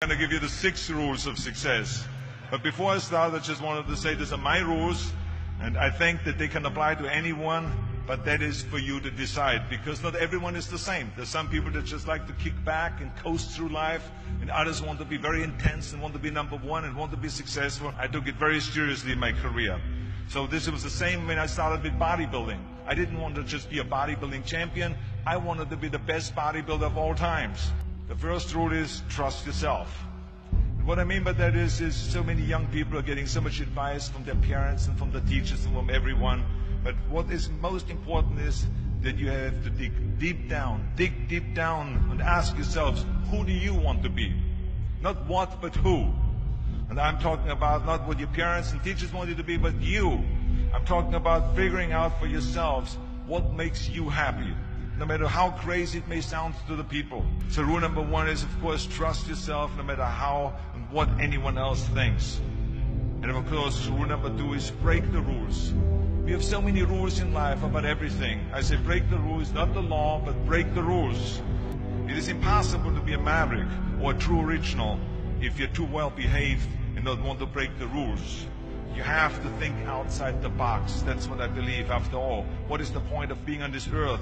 I'm going to give you the 6 rules of success. But before I start, I just wanted to say these are my rules, and I think that they can apply to anyone, but that is for you to decide, because not everyone is the same. There's some people that just like to kick back and coast through life, and others want to be very intense and want to be number one and want to be successful. I took it very seriously in my career. So this was the same when I started with bodybuilding. I didn't want to just be a bodybuilding champion. I wanted to be the best bodybuilder of all times. The first rule is trust yourself. And what I mean by that is so many young people are getting so much advice from their parents and from the teachers and from everyone. But what is most important is that you have to dig deep down and ask yourselves, who do you want to be? Not what, but who. And I'm talking about not what your parents and teachers want you to be, but you. I'm talking about figuring out for yourselves what makes you happy, no matter how crazy it may sound to the people. So rule number 1 is, of course, trust yourself no matter how and what anyone else thinks. And of course, rule number 2 is break the rules. We have so many rules in life about everything. I say break the rules, not the law, but break the rules. It is impossible to be a maverick or a true original if you're too well behaved and don't want to break the rules. You have to think outside the box. That's what I believe. After all, what is the point of being on this earth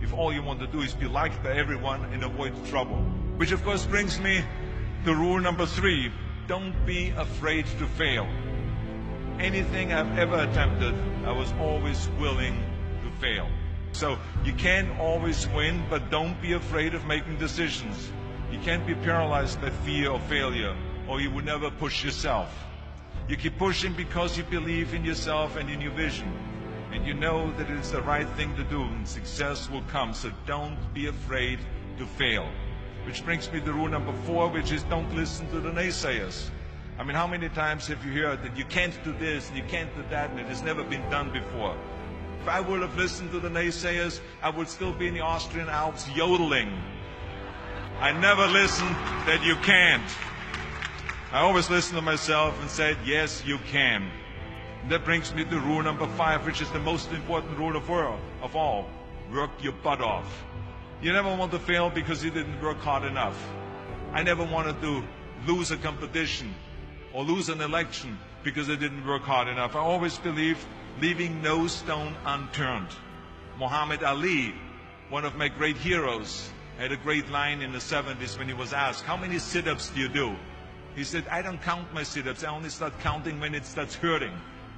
if all you want to do is be liked by everyone and avoid trouble? Which of course brings me to rule number 3. Don't be afraid to fail. Anything I've ever attempted, I was always willing to fail. So you can't always win, but don't be afraid of making decisions. You can't be paralyzed by fear of failure, or you would never push yourself. You keep pushing because you believe in yourself and in your vision. And you know that it's the right thing to do, and success will come. So don't be afraid to fail. Which brings me to rule number 4, which is don't listen to the naysayers. I mean, how many times have you heard that you can't do this and you can't do that and it has never been done before? If I would have listened to the naysayers, I would still be in the Austrian Alps yodeling. I never listened that you can't. I always listened to myself and said, yes, you can. And that brings me to rule number 5, which is the most important rule of all. Work your butt off. You never want to fail because you didn't work hard enough. I never wanted to lose a competition or lose an election because I didn't work hard enough. I always believed leaving no stone unturned. Muhammad Ali, one of my great heroes, had a great line in the 70s when he was asked, how many sit-ups do you do? He said, I don't count my sit-ups. I only start counting when it starts hurting.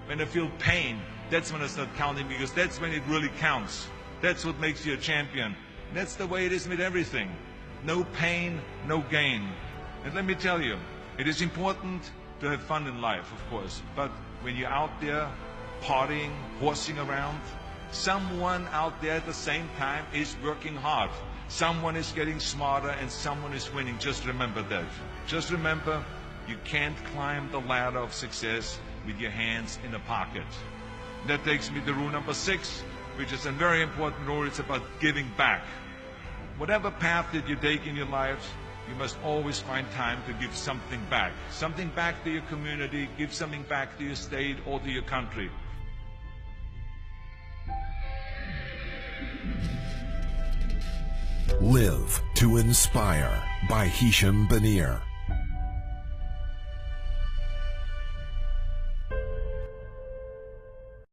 When I feel pain, that's when I start counting, because that's when it really counts. That's what makes you a champion. And that's the way it is with everything. No pain, no gain. And let me tell you, it is important to have fun in life, of course. But when you're out there partying, horsing around, someone out there at the same time is working hard. Someone is getting smarter and someone is winning. Just remember that. Just remember, you can't climb the ladder of success with your hands in a pocket. And that takes me to rule number 6, which is a very important rule. It's about giving back. Whatever path that you take in your lives, you must always find time to give something back. Something back to your community, give something back to your state or to your country. Live to Inspire by Hisham Banir.